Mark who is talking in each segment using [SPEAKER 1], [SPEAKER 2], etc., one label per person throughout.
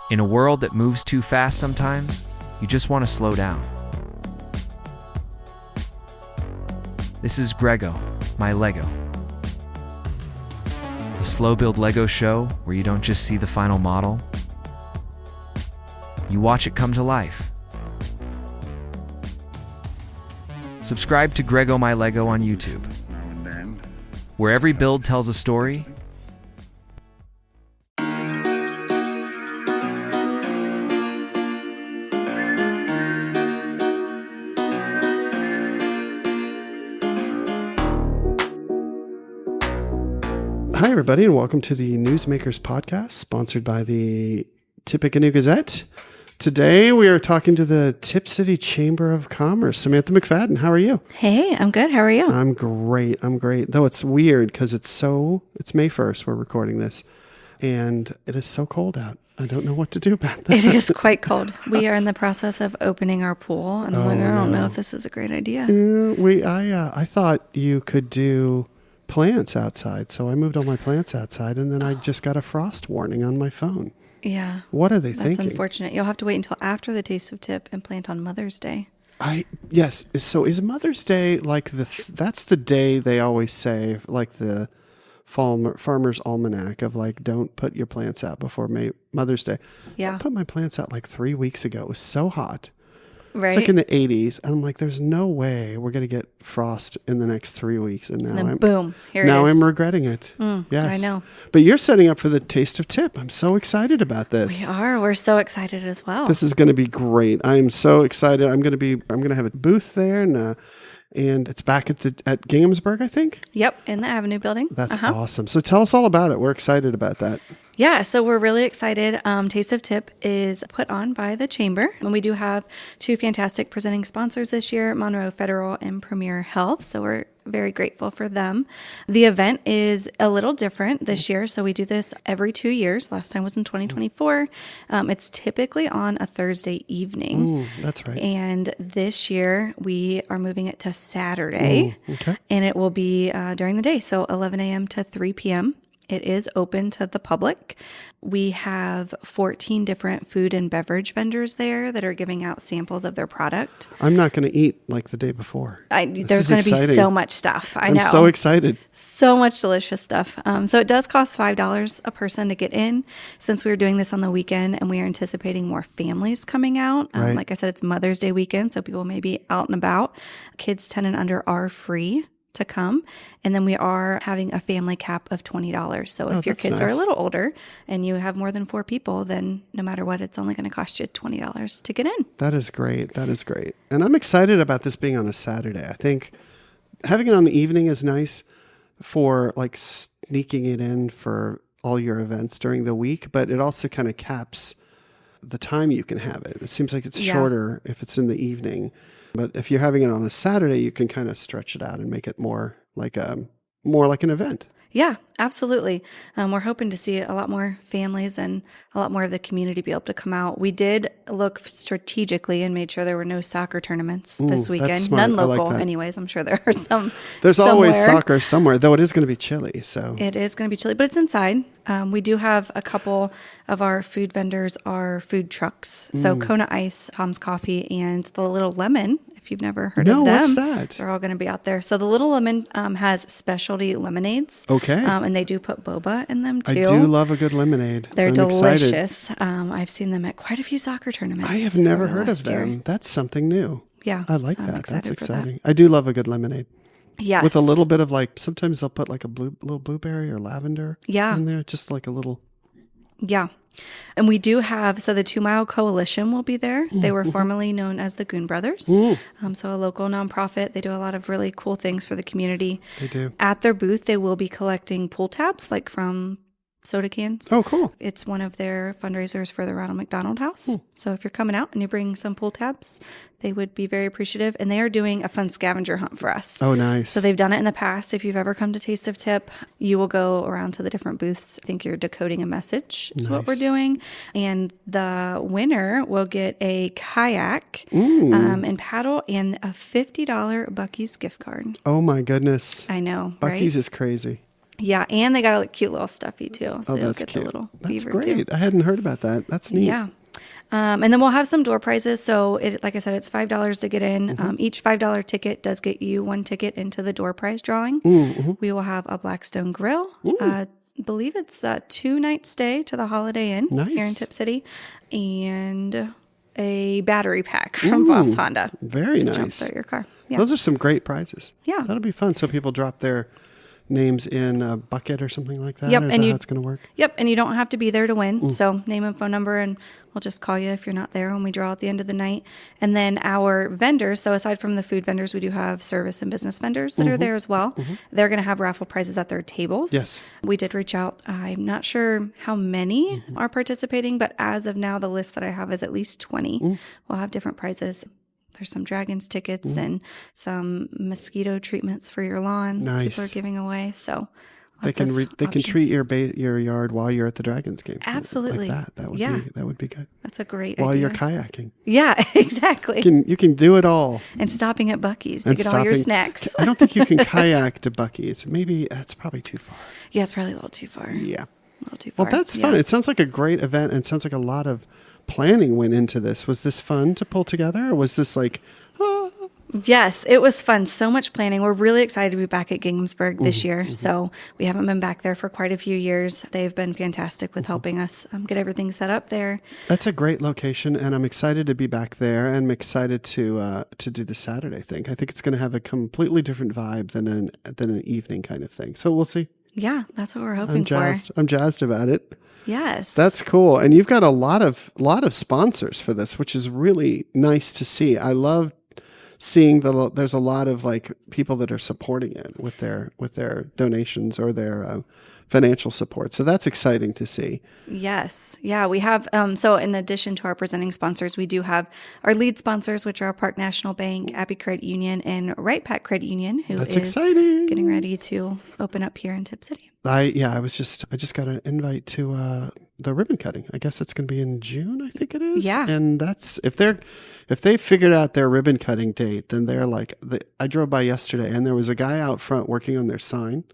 [SPEAKER 1] In a world that moves too fast sometimes, you just want to slow down. This is Grego, my Lego. The slow build Lego show where you don't just see the final model, you watch it come to life. Subscribe to Grego My Lego on YouTube, where every build tells a story.
[SPEAKER 2] Hi, everybody, and welcome to the Newsmakers Podcast, sponsored by the Tipp City Gazette. Today, we are talking to the Tipp City Chamber of Commerce. Samantha McFadden, how are you?
[SPEAKER 3] Hey, I'm good. How are you?
[SPEAKER 2] I'm great. Though it's weird because it's May 1st, we're recording this, and it is so cold out. I don't know what to do about that.
[SPEAKER 3] It is quite cold. We are in the process of opening our pool, and I don't know if this is a great idea.
[SPEAKER 2] I thought you could do plants outside, so I moved all my plants outside, and then I just got a frost warning on my phone.
[SPEAKER 3] Yeah.
[SPEAKER 2] What are they thinking?
[SPEAKER 3] That's unfortunate. You'll have to wait until after the Taste of Tipp and plant on Mother's Day.
[SPEAKER 2] Yes. So is Mother's Day like that's the day they always say, like the Farmer's Almanac of like, don't put your plants out before Mother's Day.
[SPEAKER 3] Yeah.
[SPEAKER 2] I put my plants out like 3 weeks ago. It was so hot.
[SPEAKER 3] Right.
[SPEAKER 2] It's like in the 80s. And I'm like, there's no way we're going to get frost in the next 3 weeks. And now
[SPEAKER 3] boom, here it is.
[SPEAKER 2] Now I'm regretting it. Yes.
[SPEAKER 3] I know.
[SPEAKER 2] But you're setting up for the Taste of Tipp. I'm so excited about this.
[SPEAKER 3] We are. We're so excited as well.
[SPEAKER 2] This is going to be great. I'm so excited. I'm going to have a booth there, and it's back at Ginghamsburg, I think.
[SPEAKER 3] Yep, in the Avenue building.
[SPEAKER 2] That's awesome. So tell us all about it. We're excited about that.
[SPEAKER 3] Yeah, so we're really excited. Taste of Tipp is put on by the Chamber, and we do have two fantastic presenting sponsors this year, Monroe Federal and Premier Health, so we're very grateful for them. The event is a little different this year, so we do this every 2 years. Last time was in 2024. It's typically on a Thursday evening.
[SPEAKER 2] That's right.
[SPEAKER 3] And this year, we are moving it to Saturday, and it will be during the day, so 11 a.m. to 3 p.m. It is open to the public. We have 14 different food and beverage vendors there that are giving out samples of their product.
[SPEAKER 2] I'm not going to eat like the day before.
[SPEAKER 3] There's going to be so much stuff. I know.
[SPEAKER 2] I'm so excited.
[SPEAKER 3] So much delicious stuff. So it does cost $5 a person to get in, since we're doing this on the weekend and we are anticipating more families coming out.
[SPEAKER 2] Right.
[SPEAKER 3] Like I said, it's Mother's Day weekend, so people may be out and about. Kids 10 and under are free to come, and then we are having a family cap of $20. So if your kids are a little older and you have more than 4 people, then no matter what, it's only going to cost you $20 to get in.
[SPEAKER 2] That is great. And I'm excited about this being on a Saturday. I think having it on the evening is nice for like sneaking it in for all your events during the week, but it also kind of caps the time you can have it. It seems like it's shorter if it's in the evening. But if you're having it on a Saturday, you can kind of stretch it out and make it more like an event. Yeah,
[SPEAKER 3] absolutely. We're hoping to see a lot more families and a lot more of the community be able to come out. We did look strategically and made sure there were no soccer tournaments this weekend. None local, anyways. I'm sure there are some.
[SPEAKER 2] There's always soccer somewhere, though it is going to be chilly. So
[SPEAKER 3] it is going to be chilly, but it's inside. We do have a couple of our food vendors are food trucks. So Kona Ice, Tom's Coffee, and the Little Lemon. If you've never heard of them,
[SPEAKER 2] what's that?
[SPEAKER 3] They're all going to be out there. So the Little Lemon has specialty lemonades.
[SPEAKER 2] Okay.
[SPEAKER 3] And they do put boba in them too.
[SPEAKER 2] I do love a good lemonade.
[SPEAKER 3] They're delicious. I've seen them at quite a few soccer tournaments.
[SPEAKER 2] I have never heard of them. That's something new.
[SPEAKER 3] Yeah.
[SPEAKER 2] I like that. That's exciting. I do love a good lemonade.
[SPEAKER 3] Yes.
[SPEAKER 2] With a little bit of sometimes they'll put like a little blueberry or lavender in there. Just like a little.
[SPEAKER 3] Yeah. And we do have, so the 2 Mile Coalition will be there. They were formerly known as the Goon Brothers. So a local nonprofit. They do a lot of really cool things for the community.
[SPEAKER 2] They do.
[SPEAKER 3] At their booth, they will be collecting pull tabs, like from soda cans.
[SPEAKER 2] Oh, cool.
[SPEAKER 3] It's one of their fundraisers for the Ronald McDonald House. So if you're coming out and you bring some pull tabs, they would be very appreciative. And they are doing a fun scavenger hunt for us.
[SPEAKER 2] Oh, nice.
[SPEAKER 3] So they've done it in the past. If you've ever come to Taste of Tipp, you will go around to the different booths. I think you're decoding a message is what we're doing. And the winner will get a kayak and paddle and a $50 Buc-ee's gift card.
[SPEAKER 2] Oh, my goodness.
[SPEAKER 3] I know,
[SPEAKER 2] Buc-ee's is crazy.
[SPEAKER 3] Yeah, and they got a cute little stuffy too. So you'll
[SPEAKER 2] that's
[SPEAKER 3] get
[SPEAKER 2] cute.
[SPEAKER 3] the little
[SPEAKER 2] That's
[SPEAKER 3] beaver
[SPEAKER 2] great.
[SPEAKER 3] too.
[SPEAKER 2] I hadn't heard about that. That's neat.
[SPEAKER 3] Yeah. And then we'll have some door prizes. So like I said, it's $5 to get in. Each $5 ticket does get you one ticket into the door prize drawing. We will have a Blackstone grill. I believe it's a 2-night stay to the Holiday Inn here in Tipp City, and a battery pack from Bob's Honda.
[SPEAKER 2] Very nice.
[SPEAKER 3] Jumpstart your car. Yeah.
[SPEAKER 2] Those are some great prizes.
[SPEAKER 3] Yeah.
[SPEAKER 2] That'll be fun. So people drop their names in a bucket or something like that?
[SPEAKER 3] Yep.
[SPEAKER 2] Or is
[SPEAKER 3] And
[SPEAKER 2] that
[SPEAKER 3] you,
[SPEAKER 2] how it's going to work?
[SPEAKER 3] Yep. And you don't have to be there to win. So name and phone number, and we'll just call you if you're not there when we draw at the end of the night. And then our vendors, so aside from the food vendors, we do have service and business vendors that are there as well. They're going to have raffle prizes at their tables.
[SPEAKER 2] Yes.
[SPEAKER 3] We did reach out. I'm not sure how many are participating, but as of now, the list that I have is at least 20. We'll have different prizes. There's some Dragons tickets and some mosquito treatments for your lawn.
[SPEAKER 2] Nice.
[SPEAKER 3] People are giving away. So
[SPEAKER 2] They can treat your yard while you're at the Dragons game.
[SPEAKER 3] Absolutely.
[SPEAKER 2] Like that. That would be good.
[SPEAKER 3] That's a great
[SPEAKER 2] While
[SPEAKER 3] idea.
[SPEAKER 2] you're kayaking.
[SPEAKER 3] Yeah, exactly.
[SPEAKER 2] You can do it all.
[SPEAKER 3] And stopping at Buc-ee's to get all your snacks.
[SPEAKER 2] I don't think you can kayak to Buc-ee's. Maybe that's probably too far.
[SPEAKER 3] Yeah, it's probably a little too far.
[SPEAKER 2] Yeah.
[SPEAKER 3] A little too far.
[SPEAKER 2] Well, that's fun. It sounds like a great event, and it sounds like a lot of planning went into this. Was this fun to pull together, or was this like...
[SPEAKER 3] Yes, it was fun. So much planning. We're really excited to be back at Ginghamsburg this year. So we haven't been back there for quite a few years. They've been fantastic with helping us get everything set up there.
[SPEAKER 2] That's a great location, and I'm excited to be back there, and I'm excited to do the Saturday thing. I think it's going to have a completely different vibe than an evening kind of thing. So we'll see.
[SPEAKER 3] Yeah, that's what we're hoping for.
[SPEAKER 2] I'm jazzed about it.
[SPEAKER 3] Yes.
[SPEAKER 2] That's cool. And you've got a lot of sponsors for this, which is really nice to see. I love seeing there's a lot of like people that are supporting it with their donations or their financial support. So that's exciting to see.
[SPEAKER 3] Yes. Yeah, we have, so in addition to our presenting sponsors, we do have our lead sponsors, which are Park National Bank, Abbi Credit Union, and Right Pack Credit Union, who
[SPEAKER 2] That's
[SPEAKER 3] is
[SPEAKER 2] exciting.
[SPEAKER 3] Getting ready to open up here in Tipp City.
[SPEAKER 2] I just got an invite to the ribbon cutting. I guess it's going to be in June, I think it is.
[SPEAKER 3] Yeah.
[SPEAKER 2] And that's if they figured out their ribbon cutting date, then they're like, I drove by yesterday and there was a guy out front working on their sign.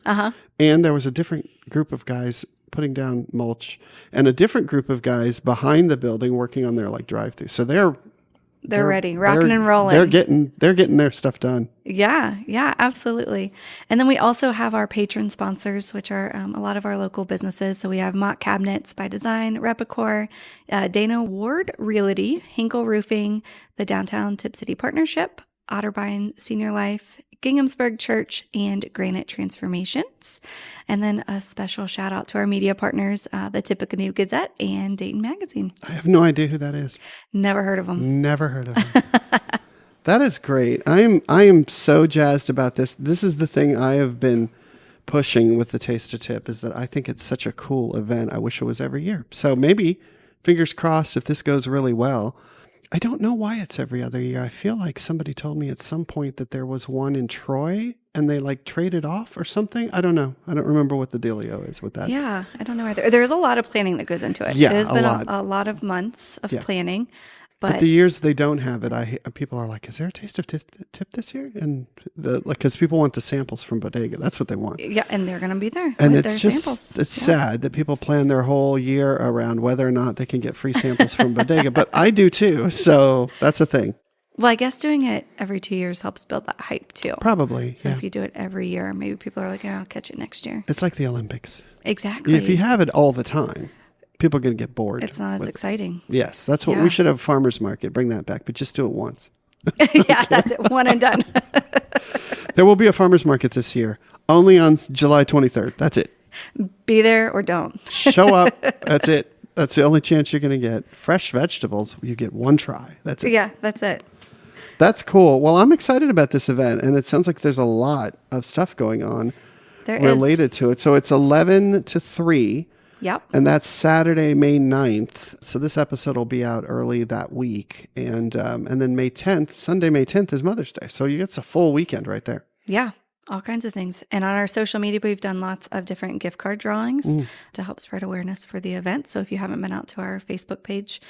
[SPEAKER 2] And there was a different group of guys putting down mulch and a different group of guys behind the building working on their like drive-through. So they're
[SPEAKER 3] ready, rocking and rolling.
[SPEAKER 2] They're getting their stuff done.
[SPEAKER 3] Yeah, absolutely. And then we also have our patron sponsors, which are a lot of our local businesses. So we have Mock Cabinets by Design, Repicor, Dana Ward Realty, Hinkle Roofing, the Downtown Tipp City Partnership, Otterbein Senior Life, Ginghamsburg Church, and Granite Transformations. And then a special shout out to our media partners, the Tippecanoe Gazette and Dayton Magazine.
[SPEAKER 2] I have no idea who that is.
[SPEAKER 3] Never heard of them.
[SPEAKER 2] Never heard of them. That is great. I am so jazzed about this. This is the thing I have been pushing with the Taste of Tipp, is that I think it's such a cool event. I wish it was every year. So maybe, fingers crossed, if this goes really well. I don't know why it's every other year. I feel like somebody told me at some point that there was one in Troy and they like traded off or something. I don't know. I don't remember what the dealio is with that.
[SPEAKER 3] Yeah, I don't know either. There's a lot of planning that goes into it.
[SPEAKER 2] Yeah,
[SPEAKER 3] it has been
[SPEAKER 2] lot.
[SPEAKER 3] a lot of months of planning.
[SPEAKER 2] But the years they don't have it, people are like, "Is there a Taste of Tipp this year?" And because people want the samples from Bodega, that's what they want.
[SPEAKER 3] Yeah, and they're going to be there.
[SPEAKER 2] And
[SPEAKER 3] with
[SPEAKER 2] it's
[SPEAKER 3] their
[SPEAKER 2] just
[SPEAKER 3] samples.
[SPEAKER 2] it's sad that people plan their whole year around whether or not they can get free samples from Bodega. But I do too, so that's a thing.
[SPEAKER 3] Well, I guess doing it every 2 years helps build that hype too.
[SPEAKER 2] Probably.
[SPEAKER 3] So if you do it every year, maybe people are like, I'll catch it next year.
[SPEAKER 2] It's like the Olympics.
[SPEAKER 3] Exactly.
[SPEAKER 2] If you have it all the time, people are going to get bored.
[SPEAKER 3] It's not as exciting.
[SPEAKER 2] Yes, that's what we should have. Farmers market, bring that back, but just do it once.
[SPEAKER 3] Yeah, that's it. One and done.
[SPEAKER 2] There will be a farmers market this year, only on July 23rd. That's it.
[SPEAKER 3] Be there or don't.
[SPEAKER 2] Show up. That's it. That's the only chance you're going to get. Fresh vegetables, you get one try. That's it.
[SPEAKER 3] Yeah, that's it.
[SPEAKER 2] That's cool. Well, I'm excited about this event, and it sounds like there's a lot of stuff going on related to it. So it's 11 to 3.
[SPEAKER 3] Yep.
[SPEAKER 2] And that's Saturday, May 9th. So this episode will be out early that week. And then May 10th, Sunday, May 10th is Mother's Day. So you get a full weekend right there.
[SPEAKER 3] Yeah. All kinds of things. And on our social media, we've done lots of different gift card drawings to help spread awareness for the event. So if you haven't been out to our Facebook page,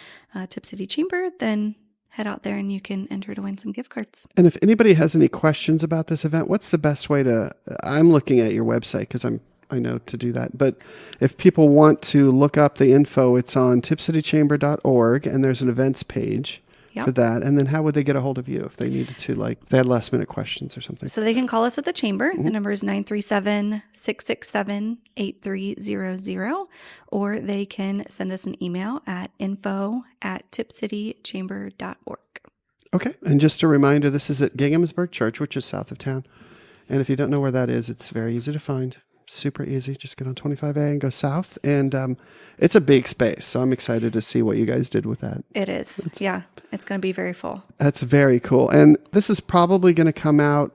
[SPEAKER 3] Tipp City Chamber, then head out there and you can enter to win some gift cards.
[SPEAKER 2] And if anybody has any questions about this event, what's the best way I'm looking at your website because I'm I know to do that. But if people want to look up the info, it's on tipcitychamber.org, and there's an events page for that. And then how would they get a hold of you if they needed to, like, if they had last minute questions or something?
[SPEAKER 3] So they can call us at the chamber. The number is 937-667-8300, or they can send us an email at info@tipcitychamber.org.
[SPEAKER 2] Okay. And just a reminder, this is at Ginghamsburg Church, which is south of town. And if you don't know where that is, it's very easy to find. Super easy. Just get on 25A and go south. And it's a big space. So I'm excited to see what you guys did with that.
[SPEAKER 3] It is. Yeah. It's going to be very full.
[SPEAKER 2] That's very cool. And this is probably going to come out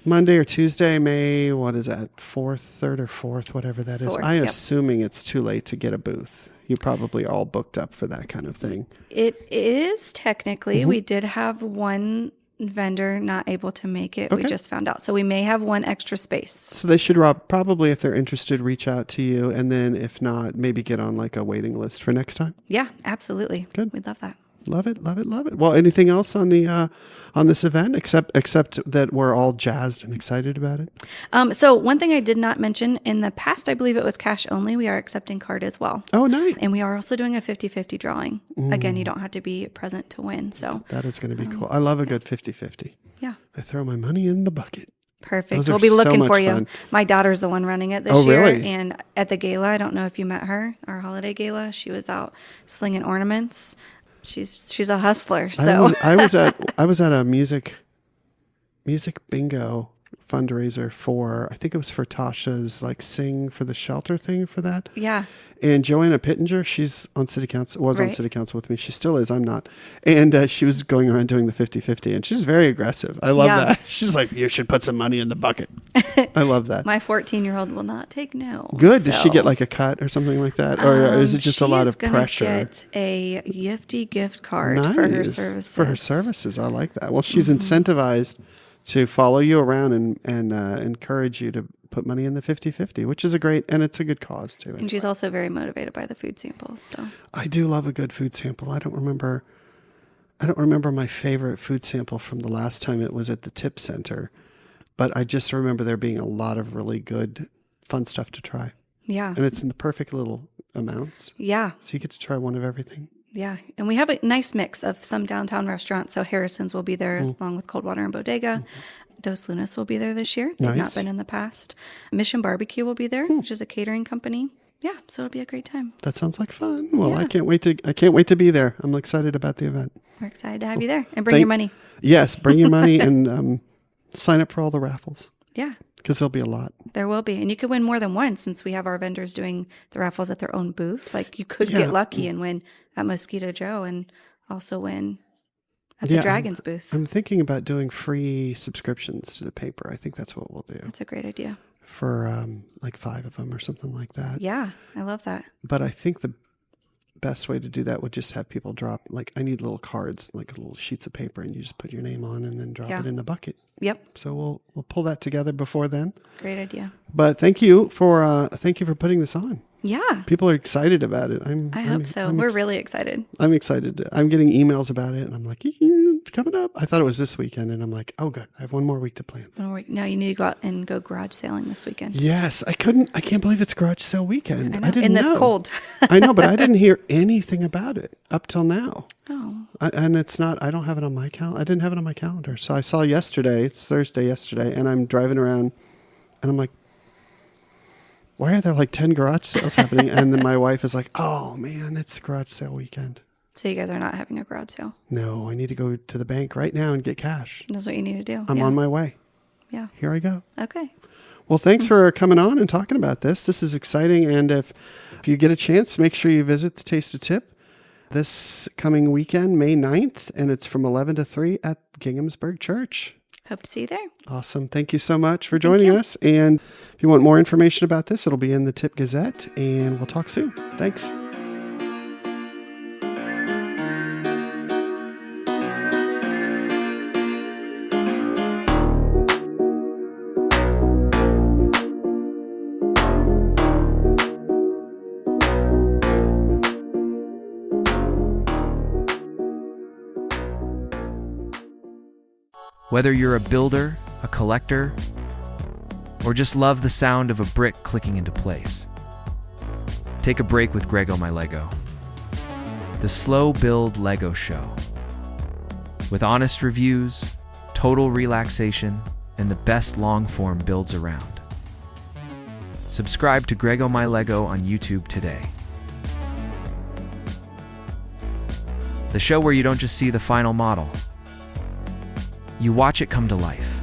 [SPEAKER 2] Monday or Tuesday, May, what is that, 3rd or 4th, whatever that is. I'm assuming it's too late to get a booth. You're probably all booked up for that kind of thing.
[SPEAKER 3] It is technically. We did have one vendor not able to make it. We just found out. So we may have one extra space.
[SPEAKER 2] So they should probably, if they're interested, reach out to you. And then if not, maybe get on like a waiting list for next time.
[SPEAKER 3] Yeah, absolutely.
[SPEAKER 2] Good.
[SPEAKER 3] We'd love that.
[SPEAKER 2] Love it, love it, love it. Well, anything else on the on this event except that we're all jazzed and excited about it?
[SPEAKER 3] So one thing I did not mention, in the past, I believe it was cash only. We are accepting card as well.
[SPEAKER 2] Oh, nice.
[SPEAKER 3] And we are also doing a 50-50 drawing. Again, you don't have to be present to win. So
[SPEAKER 2] that is going to be cool. I love a good 50-50.
[SPEAKER 3] Yeah.
[SPEAKER 2] I throw my money in the bucket.
[SPEAKER 3] Perfect.
[SPEAKER 2] Those
[SPEAKER 3] We'll
[SPEAKER 2] are
[SPEAKER 3] be looking
[SPEAKER 2] so
[SPEAKER 3] for
[SPEAKER 2] much
[SPEAKER 3] you.
[SPEAKER 2] fun.
[SPEAKER 3] My daughter's the one running it this year.
[SPEAKER 2] Really?
[SPEAKER 3] And at the gala, I don't know if you met her, our holiday gala, she was out slinging ornaments. She's a hustler. So
[SPEAKER 2] I was at a music bingo fundraiser for, I think it was for Tasha's like Sing for the Shelter thing for that.
[SPEAKER 3] Yeah.
[SPEAKER 2] And Joanna Pittenger, she's on city council, on
[SPEAKER 3] Right.
[SPEAKER 2] city council with me. She still is. I'm not. And she was going around doing the 50-50, and she's very aggressive. I love that. She's like, you should put some money in the bucket. I love that.
[SPEAKER 3] My 14-year-old will not take no.
[SPEAKER 2] Good. Does she get like a cut or something like that? Or is it just a lot of pressure?
[SPEAKER 3] She's going to get a Yifty gift card for her services.
[SPEAKER 2] For her services. I like that. Well, she's incentivized to follow you around and encourage you to put money in the 50-50, which is and it's a good cause too.
[SPEAKER 3] And she's also very motivated by the food samples. So
[SPEAKER 2] I do love a good food sample. I don't remember my favorite food sample from the last time it was at the Tipp Center, but I just remember there being a lot of really good, fun stuff to try. Yeah. And it's in the perfect little amounts. Yeah. So you get to try one of everything.
[SPEAKER 3] Yeah. And we have a nice mix of some downtown restaurants. So Harrison's will be there along with Coldwater and Bodega. Dos Lunas will be there this year. They've not been in the past. Mission Barbecue will be there, which is a catering company. Yeah, so it'll be a great time.
[SPEAKER 2] That sounds like fun. Well, I can't wait to be there. I'm excited about the event.
[SPEAKER 3] We're excited to have you there, and bring your money.
[SPEAKER 2] Yes, bring your money and sign up for all the raffles.
[SPEAKER 3] Yeah.
[SPEAKER 2] Because there'll be a lot.
[SPEAKER 3] There will be. And you could win more than one, since we have our vendors doing the raffles at their own booth. Like, you could get lucky and win at Mosquito Joe and also win at the Dragons booth.
[SPEAKER 2] I'm thinking about doing free subscriptions to the paper. I think that's what we'll do.
[SPEAKER 3] That's a great idea.
[SPEAKER 2] For like 5 of them or something like that.
[SPEAKER 3] Yeah, I love that.
[SPEAKER 2] But I think the best way to do that would just have people drop, like, I need little cards, like little sheets of paper, and you just put your name on and then drop it in a bucket.
[SPEAKER 3] Yep.
[SPEAKER 2] So we'll pull that together before then.
[SPEAKER 3] Great idea.
[SPEAKER 2] But thank you for putting this on.
[SPEAKER 3] Yeah.
[SPEAKER 2] People are excited about it.
[SPEAKER 3] I hope so. We're really excited.
[SPEAKER 2] I'm excited. I'm getting emails about it, and I'm like, it's coming up. I thought it was this weekend, and I'm like, oh, good. I have one more week to plan.
[SPEAKER 3] Now you need to go out and go garage sailing this weekend.
[SPEAKER 2] Yes. I can't believe it's garage sale weekend.
[SPEAKER 3] I didn't know. In this cold.
[SPEAKER 2] I know, but I didn't hear anything about it up till now.
[SPEAKER 3] Oh.
[SPEAKER 2] And it's not, I don't have it on my calendar. I didn't have it on my calendar. So I saw yesterday, it's Thursday yesterday, and I'm driving around, and I'm like, why are there like 10 garage sales happening? And then my wife is like, oh man, it's garage sale weekend.
[SPEAKER 3] So you guys are not having a garage sale?
[SPEAKER 2] No, I need to go to the bank right now and get cash.
[SPEAKER 3] That's what you need to do.
[SPEAKER 2] I'm on my way.
[SPEAKER 3] Yeah.
[SPEAKER 2] Here I go.
[SPEAKER 3] Okay.
[SPEAKER 2] Well, thanks for coming on and talking about this. This is exciting. And if you get a chance, make sure you visit the Taste of Tipp this coming weekend, May 9th. And it's from 11 to 3 at Ginghamsburg Church.
[SPEAKER 3] Hope to see you there.
[SPEAKER 2] Awesome. Thank you so much for joining us. And if you want more information about this, it'll be in the Tipp Gazette, and we'll talk soon. Thanks.
[SPEAKER 1] Whether you're a builder, a collector, Or just love the sound of a brick clicking into place? Take a break with Greg Oh My Lego, the slow build Lego show. With honest reviews, total relaxation, and the best long-form builds around. Subscribe to Greg Oh My Lego on YouTube today. The show where you don't just see the final model, you watch it come to life.